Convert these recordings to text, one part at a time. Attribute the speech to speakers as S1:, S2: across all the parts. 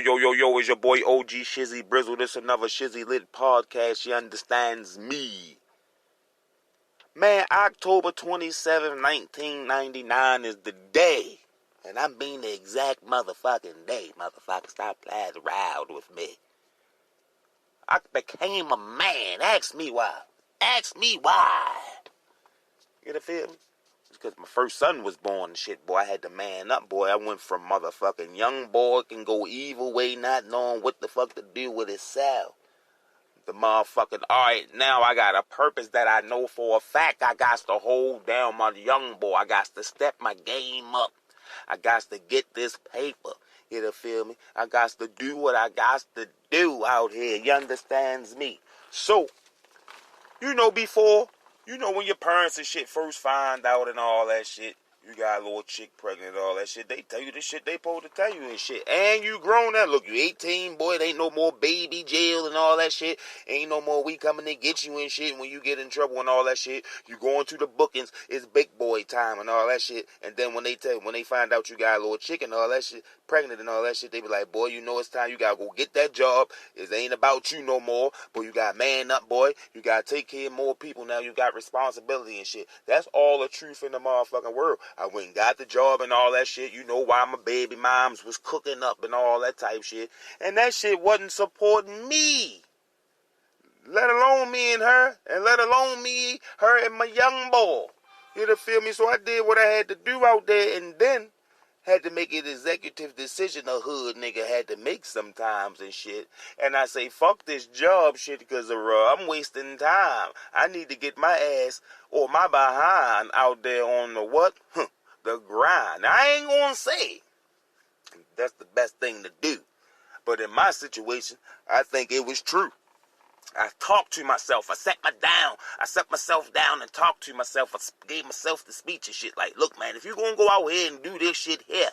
S1: Yo, it's your boy OG Shizzy Brizzle. This another Shizzy Lit podcast. She understands me. Man, October 27, 1999 is the day. And I mean the exact motherfucking day. Motherfucker, stop playing around with me. I became a man. Ask me why. Ask me why. You know, feel me? Because my first son was born and shit, boy. I had to man up, boy. I went from motherfucking young boy can go evil way, not knowing what the fuck to do with himself. The motherfucking, alright, now I got a purpose that I know for a fact. I got to hold down my young boy. I got to step my game up. I got to get this paper. You know, feel me? I got to do what I got to do out here. You understands me? So, you know, before, you know, when your parents and shit first find out and all that shit, you got a little chick pregnant and all that shit, they tell you the shit they supposed to tell you and shit. And you grown now. Look, you 18, boy. It ain't no more baby jail and all that shit. Ain't no more we coming to get you and shit when you get in trouble and all that shit. You going to the bookings, it's big boy time and all that shit. And then when they find out you got a little chick and all that shit, pregnant and all that shit, they be like, boy, you know it's time. You gotta go get that job. It ain't about you no more. But you got man up, boy. You gotta take care of more people now. You got responsibility and shit. That's all the truth in the motherfucking world. I went and got the job and all that shit. You know why my baby moms was cooking up and all that type shit. And that shit wasn't supporting me. Let alone me and her. And let alone me, her and my young boy. You know, feel me? So I did what I had to do out there and then had to make an executive decision a hood nigga had to make sometimes and shit. And I say, fuck this job shit because I'm wasting time. I need to get my ass or my behind out there on the what? The grind. Now, I ain't gonna say that's the best thing to do. But in my situation, I think it was true. I talked to myself. I set myself down and talked to myself. I gave myself the speech and shit. Like, look, man, if you're going to go out here and do this shit here,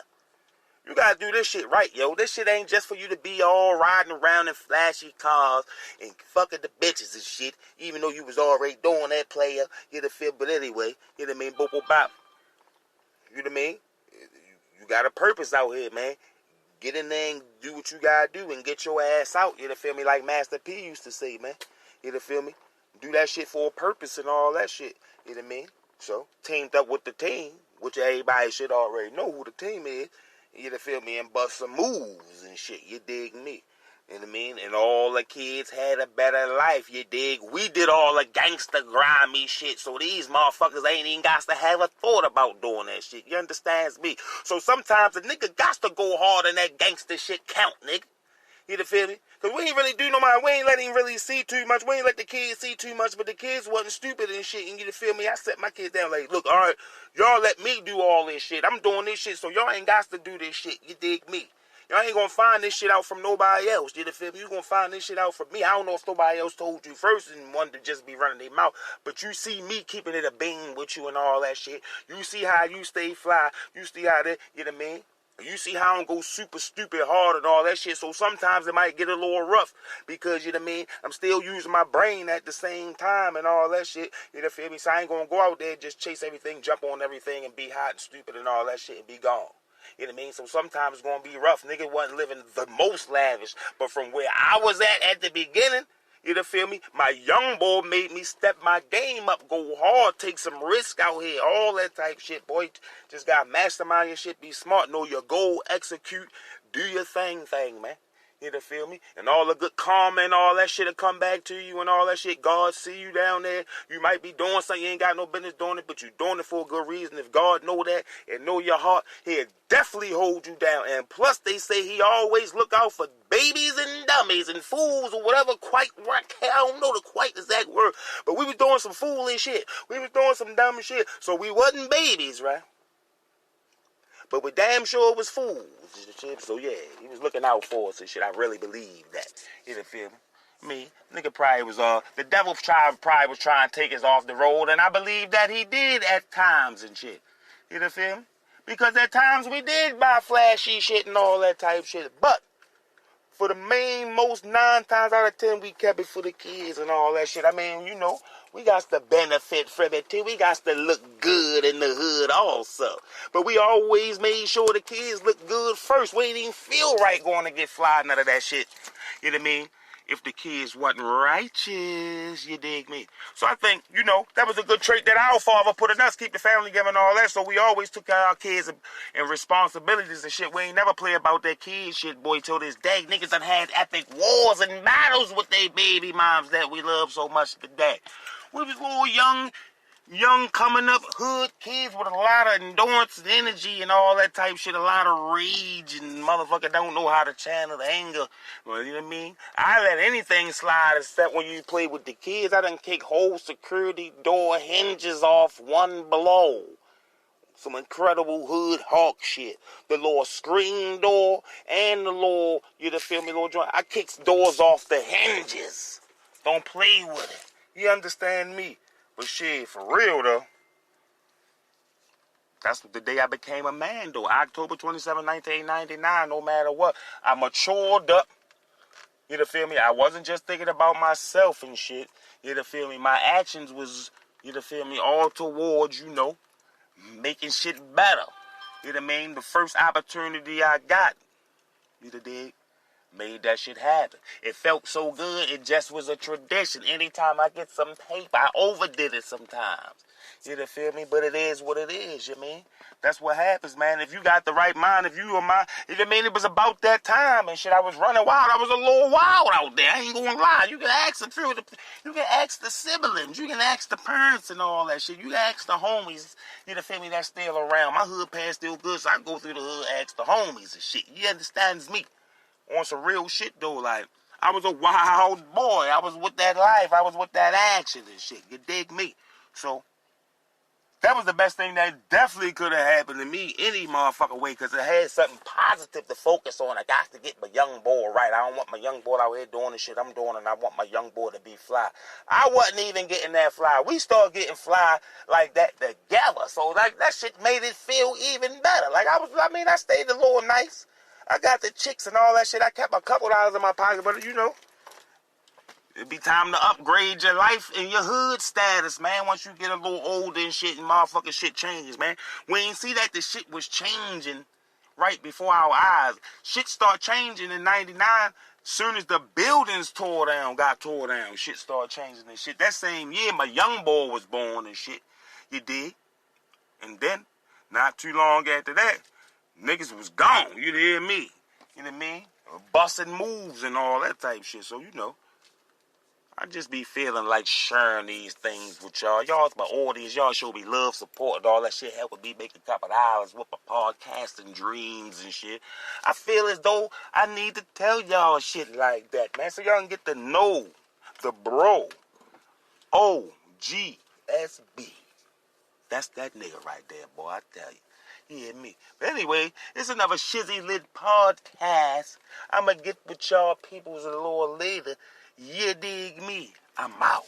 S1: you got to do this shit right, yo. This shit ain't just for you to be all riding around in flashy cars and fucking the bitches and shit, even though you was already doing that, player. You know the feel, but anyway, you know what I mean? Bop, bop, bop. You know what I mean? You got a purpose out here, man. Get in there and do what you gotta do and get your ass out. You know, feel me? Like Master P used to say, man. You know, feel me? Do that shit for a purpose and all that shit. You know what I mean? So, teamed up with the team, which everybody should already know who the team is. You know, feel me? And bust some moves and shit. You dig me? You know what I mean? And all the kids had a better life, you dig? We did all the gangster grimy shit, so these motherfuckers ain't even got to have a thought about doing that shit. You understands me? So sometimes a nigga got to go hard and that gangster shit count, nigga. You feel me? Because we ain't really do no mind. We ain't let him really see too much. We ain't let the kids see too much, but the kids wasn't stupid and shit. And you feel me? I set my kids down like, look, all right, y'all let me do all this shit. I'm doing this shit, so y'all ain't got to do this shit. You dig me? Y'all ain't gonna find this shit out from nobody else. You feel me? You gonna find this shit out from me. I don't know if nobody else told you first and wanted to just be running their mouth. But you see me keeping it a bean with you and all that shit. You see how you stay fly. You see how that, you know what I mean? You see how I don't go super stupid hard and all that shit. So sometimes it might get a little rough because, you know what I mean, I'm still using my brain at the same time and all that shit. You know, feel me? So I ain't gonna go out there and just chase everything, jump on everything and be hot and stupid and all that shit and be gone. You know what I mean? So sometimes it's going to be rough. Nigga wasn't living the most lavish. But from where I was at the beginning, you know, feel me? My young boy made me step my game up, go hard, take some risk out here, all that type shit, boy. Just got to mastermind your shit, be smart, know your goal, execute, do your thing, man. You know, feel me? And all the good karma and all that shit will come back to you and all that shit. God see you down there. You might be doing something, you ain't got no business doing it, but you doing it for a good reason. If God know that and know your heart, he'll definitely hold you down. And plus, they say he always look out for babies and dummies and fools or whatever I don't know the quite exact word. But we was doing some foolish shit. We was doing some dumb shit. So we wasn't babies, right? But we damn sure was fools. So yeah, he was looking out for us and shit. I really believe that. You feel me? Nigga probably was the devil probably was trying to take us off the road, and I believe that he did at times and shit. You feel me? Because at times we did buy flashy shit and all that type shit. But for the most 9 times out of 10, we kept it for the kids and all that shit. I mean, we got to benefit from it too. We got to look good in the hood also. But we always made sure the kids look good first. We didn't even feel right going to get fly, none of that shit. You know what I mean? If the kids wasn't righteous, you dig me? So I think, that was a good trait that our father put in us, keep the family together and all that. So we always took care of our kids and responsibilities and shit. We ain't never play about that kid shit, boy, till this day. Niggas done had epic wars and battles with their baby moms that we love so much today. We was little young coming up hood kids with a lot of endurance and energy and all that type shit, a lot of rage, and motherfucker don't know how to channel the anger. Well, you know what I mean? I let anything slide except when you play with the kids. I done kick whole security door hinges off one blow. Some incredible hood hawk shit. The little screen door and the little, little joint. I kicks doors off the hinges. Don't play with it. You understand me? But shit, for real though, that's the day I became a man though. October 27, 1999, no matter what. I matured up. You feel me? I wasn't just thinking about myself and shit. You feel me? My actions was, all towards, making shit better. You know what I mean? The first opportunity I got, you dig? Made that shit happen. It felt so good, it just was a tradition. Anytime I get some tape, I overdid it sometimes. You feel me? But it is what it is, you mean? That's what happens, man. If you got the right mind, if you were my, it was about that time and shit. I was running wild. I was a little wild out there. I ain't gonna lie. You can ask a few, you can ask the siblings, you can ask the parents and all that shit. You can ask the homies, you feel me, that's still around. My hood past still good, so I go through the hood, ask the homies and shit. You understands me? On some real shit though, like, I was a wild boy. I was with that life. I was with that action and shit. You dig me? So, that was the best thing that definitely could have happened to me any motherfucking way, because it had something positive to focus on. I got to get my young boy right. I don't want my young boy out here doing the shit I'm doing, and I want my young boy to be fly. I wasn't even getting that fly. We started getting fly like that together. So, like, that shit made it feel even better. Like, I stayed a little nice. I got the chicks and all that shit. I kept a couple dollars in my pocket, but it'd be time to upgrade your life and your hood status, man. Once you get a little older and shit and motherfucking shit changes, man. We ain't see that the shit was changing right before our eyes. Shit start changing in 99. Soon as the buildings got tore down, shit started changing and shit. That same year, my young boy was born and shit. You dig? And then, not too long after that, niggas was gone, you hear me? You know what I mean? Busting moves and all that type shit. So, I just be feeling like sharing these things with y'all. Y'all's my audience. Y'all show me love, support, and all that shit. Helping me make a couple dollars with my podcasting dreams and shit. I feel as though I need to tell y'all shit like that, man. So y'all can get to know the bro. OGSB. That's that nigga right there, boy, I tell you. You hear me? But anyway, it's another Shizzy Lit podcast. I'ma get with y'all peoples a little later. You dig me? I'm out.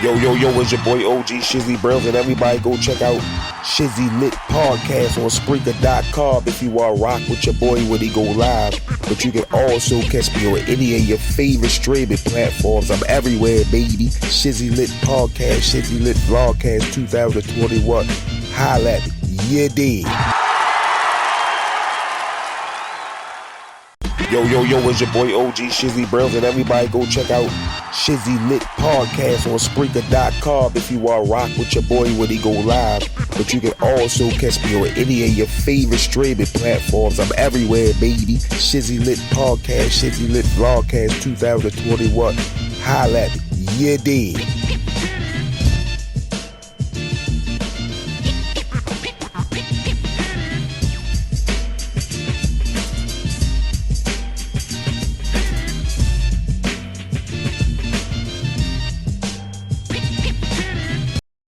S1: Yo, it's your boy OG Shizzy Brills, and everybody go check out Shizzy Lit Podcast on Spreaker.com if you want to rock with your boy when he go live. But you can also catch me on any of your favorite streaming platforms. I'm everywhere, baby. Shizzy Lit Podcast, Shizzy Lit Vlogcast 2021. Holla at me. You dig. Yo, it's your boy OG Shizzy Brills, and everybody go check out Shizzy Lit Podcast on Spreaker.com if you want to rock with your boy when he go live. But you can also catch me on any of your favorite streaming platforms. I'm everywhere, baby. Shizzy Lit Podcast, Shizzy Lit Vlogcast 2021. Holla at me. You dig.